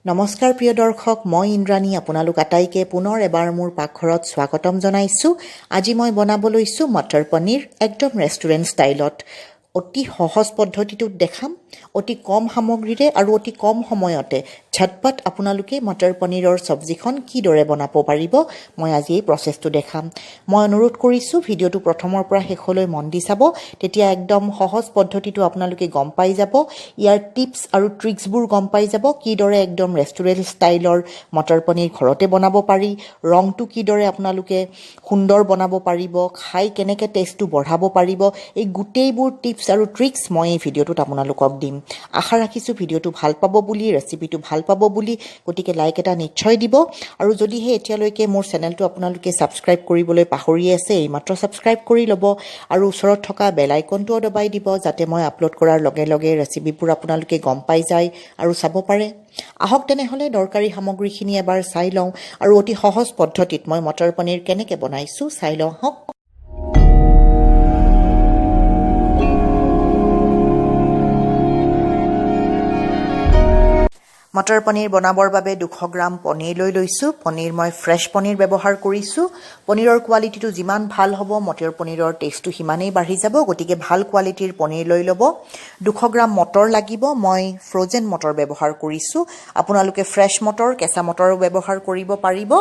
নমস্কাৰ প্ৰিয় দৰ্শক, মই ইন্দ্ৰাণী আপোনালোক আটাইকে পুনৰ এবাৰ মোৰ পাকঘৰত স্বাগতম জনাইছোঁ। আজি মই বনাব লৈছোঁ মটৰ পনীৰ একদম ৰেষ্টুৰেণ্ট ষ্টাইলত। অতি সহজ পদ্ধতিটোত দেখাম, অতি কম সামগ্ৰীৰে আৰু অতি কম সময়তে ঝটপট আপোনালোকে মটৰ পনীৰৰ চব্জিখন কিদৰে বনাব পাৰিব, মই আজি এই প্ৰচেছটো দেখাম। মই অনুৰোধ কৰিছোঁ ভিডিঅ'টো প্ৰথমৰ পৰা শেষলৈ মন দি চাব, তেতিয়া একদম সহজ পদ্ধতিটো আপোনালোকে গম পাই যাব। ইয়াৰ টিপছ আৰু ট্ৰিক্সবোৰ গম পাই যাব, কিদৰে একদম ৰেষ্টুৰেণ্ট ষ্টাইলৰ মটৰ পনীৰ ঘৰতে বনাব পাৰি, ৰংটো কিদৰে আপোনালোকে সুন্দৰ বনাব পাৰিব, খাই কেনেকৈ টেষ্টটো বঢ়াব পাৰিব, এই গোটেইবোৰ টিপছ আৰু ট্ৰিক্স মই এই ভিডিঅ'টোত আপোনালোকক দিম। আশা ৰাখিছোঁ ভিডিঅ'টো ভাল পাব বুলি, ৰেচিপিটো ভাল পাব বুলি, গতিকে লাইক এটা নিশ্চয় দিব। আৰু যদিহে এতিয়ালৈকে মোৰ চেনেলটো আপোনালোকে ছাবস্ক্ৰাইব কৰিবলৈ পাহৰি আছে, এইমাত্ৰ ছাবস্ক্ৰাইব কৰি ল'ব আৰু ওচৰত থকা বেল আইকনটোও দবাই দিব, যাতে মই আপলোড কৰাৰ লগে লগে ৰেচিপিবোৰ আপোনালোকে গম পাই যায় আৰু চাব পাৰে। আহক তেনেহ'লে দৰকাৰী সামগ্ৰীখিনি এবাৰ চাই লওঁ আৰু অতি সহজ পদ্ধতিত মই মটৰ পনীৰ কেনেকৈ বনাইছোঁ চাই লওঁ আহক। মটৰ পনীৰ বনাবৰ বাবে 200 গ্ৰাম পনীৰ লৈ লৈছোঁ। পনীৰ মই ফ্ৰেছ পনীৰ ব্যৱহাৰ কৰিছোঁ। পনীৰৰ কোৱালিটিটো যিমান ভাল হ'ব মটৰ পনীৰৰ টেষ্টটো সিমানেই বাঢ়ি যাব, গতিকে ভাল কোৱালিটিৰ পনীৰ লৈ ল'ব। 200 গ্ৰাম মটৰ লাগিব, মই ফ্ৰ'জেন মটৰ ব্যৱহাৰ কৰিছোঁ। আপোনালোকে ফ্ৰেছ মটৰ, কেঁচা মটৰো ব্যৱহাৰ কৰিব পাৰিব।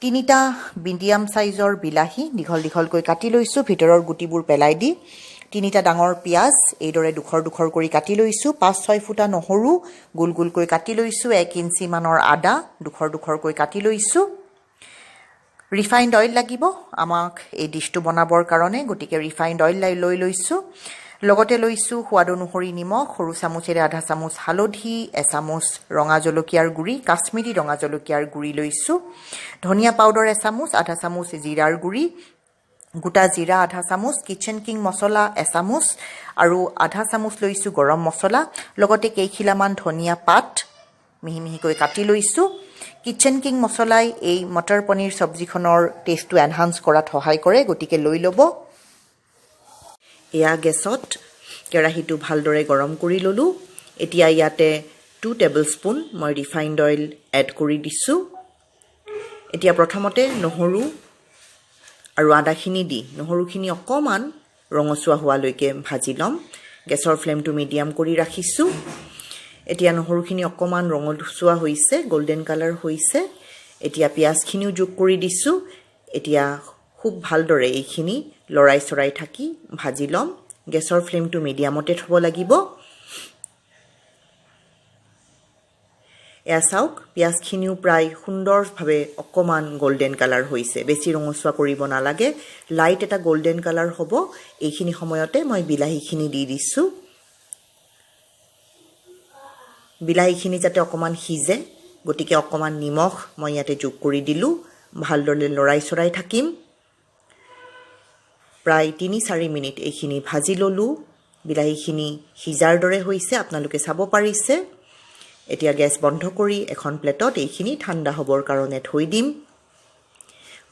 3টা মিডিয়াম চাইজৰ বিলাহী দীঘল দীঘলকৈ কাটি লৈছোঁ, ভিতৰৰ গুটিবোৰ পেলাই দি। 3টা ডাঙৰ পিঁয়াজ এইদৰে দুখৰ দুখৰ কৰি কাটি লৈছোঁ। 5-6 ফুটা নহৰু গোল গোলকৈ কাটি লৈছোঁ। 1 ইঞ্চি মানৰ আদা দুখৰ দুখৰকৈ কাটি লৈছোঁ। ৰিফাইণ্ড অইল লাগিব আমাক এই ডিছটো বনাবৰ কাৰণে, গতিকে ৰিফাইণ্ড অইল লৈ লৈছোঁ। লগতে লৈছোঁ সোৱাদ অনুসৰি নিমখ, সৰু চামুচেৰে আধা চামুচ হালধি, এচামুচ ৰঙা জলকীয়াৰ গুড়ি, কাশ্মীৰী ৰঙা জলকীয়াৰ গুড়ি লৈছোঁ। ধনিয়া পাউডাৰ এচামুচ, আধা চামুচ জিৰাৰ গুড়ি, গোটা জিৰা আধা চামুচ, কিচেন কিং মছলা এচামুচ আৰু আধা চামুচ লৈছোঁ গৰম মছলা। লগতে কেইখিলামান ধনিয়া পাত মিহি মিহিকৈ কাটি লৈছোঁ। কিচেন কিং মছলাই এই মটৰ পনীৰ চব্জিখনৰ টেষ্টটো এনহান্স কৰাত সহায় কৰে, গতিকে লৈ ল'ব। এয়া গেছত কেৰাহীটো ভালদৰে গৰম কৰি ল'লোঁ। এতিয়া ইয়াতে 2 টেবুল স্পুন মই ৰিফাইণ্ড অইল এড কৰি দিছোঁ। এতিয়া প্ৰথমতে নহৰু আৰু আদাখিনি দি নহৰুখিনি অকণমান ৰঙচুৱা হোৱালৈকে ভাজি ল'ম। গেছৰ ফ্লেমটো মিডিয়াম কৰি ৰাখিছোঁ। এতিয়া নহৰুখিনি অকণমান ৰঙচুৱা হৈছে, গল্ডেন কালাৰ হৈছে। এতিয়া পিঁয়াজখিনিও যোগ কৰি দিছোঁ। এতিয়া খুব ভালদৰে এইখিনি লৰাই চৰাই থাকি ভাজি ল'ম। গেছৰ ফ্লেমটো মিডিয়ামতে থ'ব লাগিব। এয়া চাওক, পিঁয়াজখিনিও প্ৰায় সুন্দৰভাৱে অকণমান গল্ডেন কালাৰ হৈছে, বেছি ৰঙচুৱা কৰিব নালাগে, লাইট এটা গল্ডেন কালাৰ হ'ব। এইখিনি সময়তে মই বিলাহীখিনি দি দিছোঁ। বিলাহীখিনি যাতে অকণমান সিজে, গতিকে অকণমান নিমখ মই ইয়াতে যোগ কৰি দিলোঁ। ভালদৰে লৰাই চৰাই থাকিম। প্ৰায় 3-4 মিনিট এইখিনি ভাজি ল'লোঁ। বিলাহীখিনি সিজাৰ দৰে হৈছে, আপোনালোকে চাব পাৰিছে। এতিয়া গেছ বন্ধ কৰি এখন প্লেটত এইখিনি ঠাণ্ডা হ'বৰ কাৰণে থৈ দিম।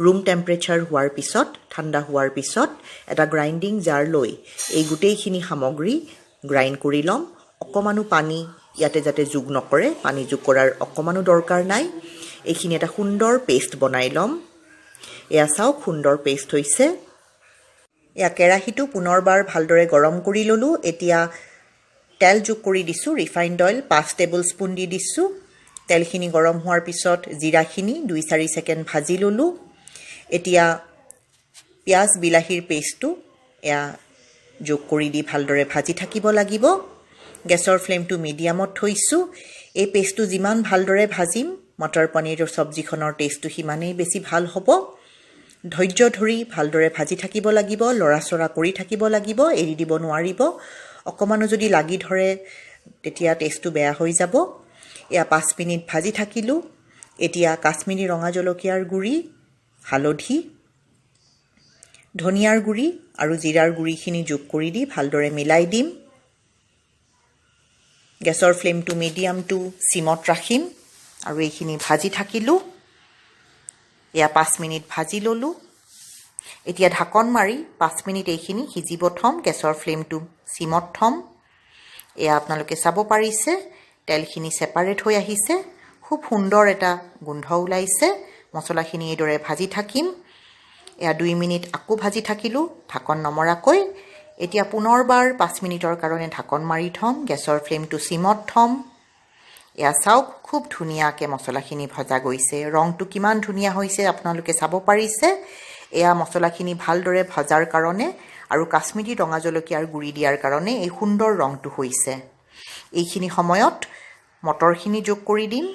ৰুম টেম্পাৰেচাৰ হোৱাৰ পিছত, ঠাণ্ডা হোৱাৰ পিছত এটা গ্ৰাইণ্ডিং জাৰ লৈ এই গোটেইখিনি সামগ্ৰী গ্ৰাইণ্ড কৰি ল'ম। অকণমানো পানী ইয়াতে যাতে যোগ নকৰে, পানী যোগ কৰাৰ অকণমানো দৰকাৰ নাই। এইখিনি এটা সুন্দৰ পেষ্ট বনাই ল'ম। এয়া চাওক, সুন্দৰ পেষ্ট হৈছে। এয়া কেৰাহীটো পুনৰবাৰ ভালদৰে গৰম কৰি ল'লোঁ। এতিয়া তেল যোগ কৰি দিছোঁ। ৰিফাইণ্ড অইল 5 টেবুল স্পুন দি দিছোঁ। তেলখিনি গৰম হোৱাৰ পিছত জিৰাখিনি 2-4 ছেকেণ্ড ভাজি ল'লোঁ। এতিয়া পিঁয়াজ বিলাহীৰ পেষ্টটো এয়া যোগ কৰি দি ভালদৰে ভাজি থাকিব লাগিব। গেছৰ ফ্লেমটো মিডিয়ামত থৈছোঁ। এই পেষ্টটো যিমান ভালদৰে ভাজিম মটৰ পনীৰৰ চব্জিখনৰ টেষ্টটো সিমানেই বেছি ভাল হ'ব। ধৈৰ্য ধৰি ভালদৰে ভাজি থাকিব লাগিব, লৰাচৰা কৰি থাকিব লাগিব, এৰি দিব নোৱাৰিব। অকণমানো যদি লাগি ধৰে তেতিয়া টেষ্টটো বেয়া হৈ যাব। এয়া 5 মিনিট ভাজি থাকিলোঁ। এতিয়া কাশ্মীৰী ৰঙা জলকীয়াৰ গুড়ি, হালধি, ধনিয়াৰ গুড়ি আৰু জিৰাৰ গুড়িখিনি যোগ কৰি দি ভালদৰে মিলাই দিম। গেছৰ ফ্লেমটো মিডিয়াম টু চিমত ৰাখিম আৰু এইখিনি ভাজি থাকিলোঁ। এয়া 5 মিনিট ভাজি ল'লোঁ। এতিয়া ঢাকন মাৰি 5 মিনিট এইখিনি সিজিব থ'ম। গেছৰ ফ্লেমটো চিমত থ'ম। এয়া আপোনালোকে চাব পাৰিছে, তেলখিনি ছেপাৰেট হৈ আহিছে। খুব সুন্দৰ এটা গোন্ধ ওলাইছে মছলাখিনি এইদৰে ভাজি থাকিম এয়া 2 মিনিট আকৌ ভাজি থাকিলোঁ ঢাকন নমৰাকৈ এতিয়া পুনৰবাৰ 5 মিনিটৰ কাৰণে ঢাকন মাৰি থম গেছৰ ফ্লেমটো সিমত থম এয়া চাওক খুব ধুনীয়াকৈ মছলাখিনি ভজা গৈছে ৰংটো কিমান ধুনীয়া হৈছে আপোনালোকে চাব পাৰিছে এয়া মছলাখিনি ভালদৰে ভজাৰ কাৰণে আৰু কাশ্মীৰী ৰঙা জলকীয়াৰ গুড়ি দিয়াৰ কাৰণে এই সুন্দৰ ৰংটো হৈছে এইখিনি সময়ত মটৰখিনি যোগ কৰি দিম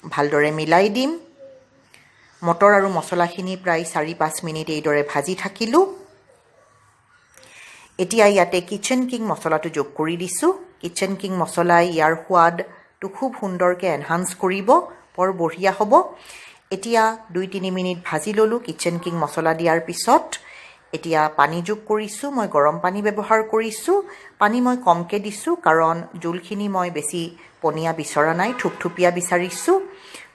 ভালদৰে মিলাই দিম মটৰ আৰু মছলাখিনি প্ৰায় 4-5 মিনিট এইদৰে ভাজি থাকিলোঁ এতিয়া ইয়াতে কিচেন কিং মছলাটো যোগ কৰি দিছোঁ কিচেন কিং মছলাই ইয়াৰ সোৱাদটো খুব সুন্দৰকৈ এনহান্স কৰিব বৰ বঢ়িয়া হ'ব এতিয়া 2-3 মিনিট ভাজি ল'লোঁ কিচেন কিং মছলা দিয়াৰ পিছত এতিয়া পানী যোগ কৰিছোঁ মই গৰম পানী ব্যৱহাৰ কৰিছোঁ পানী মই কমকৈ দিছোঁ কাৰণ জোলখিনি মই বেছি পনীয়া বিচৰা নাই থুপথুপীয়া বিচাৰিছোঁ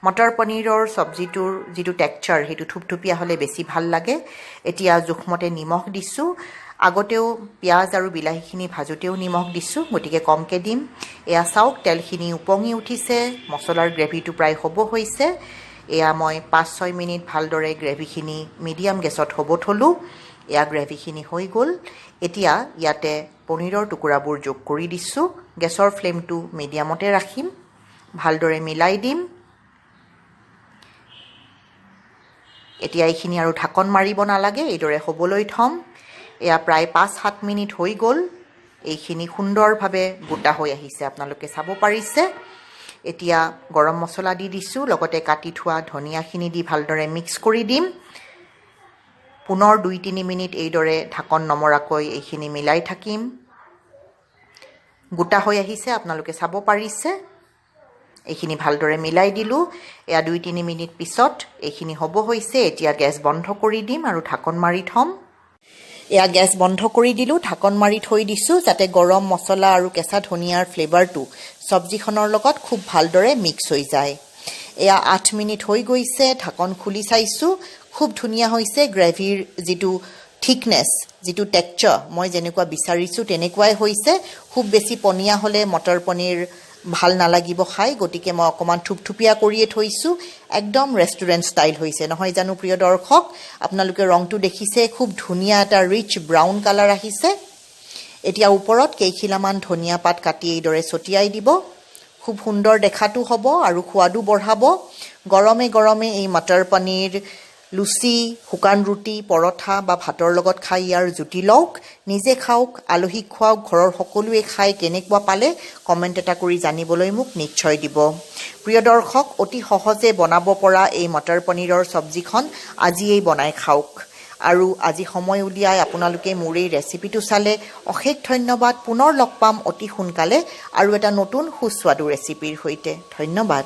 মটৰ পনীৰৰ চব্জিটোৰ যিটো টেক্সচাৰ সেইটো থুপথুপীয়া হ'লে বেছি ভাল লাগে এতিয়া জোখমতে নিমখ দিছোঁ আগতেও পিঁয়াজ আৰু বিলাহীখিনি ভাজোতেও নিমখ দিছোঁ গতিকে কমকৈ দিম এয়া চাওক তেলখিনি উপঙি উঠিছে মছলাৰ গ্ৰেভিটো প্ৰায় হ'ব হৈছে এয়া মই 5-6 মিনিট ভালদৰে গ্ৰেভিখিনি মিডিয়াম গেছত হ'ব থলোঁ এয়া গ্ৰেভিখিনি হৈ গ'ল এতিয়া ইয়াতে পনীৰৰ টুকুৰাবোৰ যোগ কৰি দিছোঁ গেছৰ ফ্লেমটো মিডিয়ামতে ৰাখিম ভালদৰে মিলাই দিম এতিয়া এইখিনি আৰু ঢাকন মাৰিব নালাগে এইদৰে হ'বলৈ থম এয়া প্ৰায় 5-7 মিনিট হৈ গ'ল এইখিনি সুন্দৰভাৱে গোটা হৈ আহিছে আপোনালোকে চাব পাৰিছে এতিয়া গৰম মছলা দি দিছোঁ লগতে কাটি থোৱা ধনিয়াখিনি দি ভালদৰে মিক্স কৰি দিম পুনৰ 2-3 মিনিট এইদৰে ঢাকন নমৰাকৈ এইখিনি মিলাই থাকিম গোটা হৈ আহিছে আপোনালোকে চাব পাৰিছে এইখিনি ভালদৰে মিলাই দিলোঁ এয়া 2-3 মিনিট পিছত এইখিনি হ'ব হৈছে এতিয়া গেছ বন্ধ কৰি দিম আৰু ঢাকন মাৰি থম এয়া গেছ বন্ধ কৰি দিলোঁ ঢাকন মাৰি থৈ দিছোঁ যাতে গৰম মছলা আৰু কেঁচা ধনিয়াৰ ফ্লেভাৰটো চব্জিখনৰ লগত খুব ভালদৰে মিক্স হৈ যায় এয়া 8 মিনিট হৈ গৈছে ঢাকন খুলি চাইছোঁ খুব ধুনীয়া হৈছে গ্ৰেভিৰ যিটো থিকনেছ যিটো টেক্সচাৰ মই যেনেকুৱা বিচাৰিছোঁ তেনেকুৱাই হৈছে খুব বেছি পনীয়া হ'লে মটৰ পনীৰ ভাল নালাগিব খাই গতিকে মই অকণমান থুপথুপীয়া কৰিয়ে থৈছোঁ একদম ৰেষ্টুৰেণ্ট ষ্টাইল হৈছে নহয় জানো প্ৰিয় দৰ্শক আপোনালোকে ৰংটো দেখিছে খুব ধুনীয়া এটা ৰিচ ব্ৰাউন কালাৰ আহিছে এতিয়া ওপৰত কেইখিলামান ধনিয়া পাত কাটি এইদৰে ছটিয়াই দিব খুব সুন্দৰ দেখাটো হ'ব আৰু সোৱাদো বঢ়াব গৰমে গৰমে এই মটৰ পনীৰ লুচি শুকান ৰুটি পৰঠা বা ভাতৰ লগত খাই ইয়াৰ জুতি লওক নিজে খাওক আলহীক খুৱাওক ঘৰৰ সকলোৱে খাই কেনেকুৱা পালে কমেণ্ট এটা কৰি জানিবলৈ মোক নিশ্চয় দিব প্ৰিয় দৰ্শক অতি সহজে বনাব পৰা এই মটৰ পনীৰৰ চব্জিখন আজিয়েই বনাই খাওক আৰু আজি সময় উলিয়াই আপোনালোকে মোৰ এই ৰেচিপিটো চালে অশেষ ধন্যবাদ পুনৰ লগ পাম অতি সোনকালে আৰু এটা নতুন সুস্বাদু ৰেচিপিৰ সৈতে ধন্যবাদ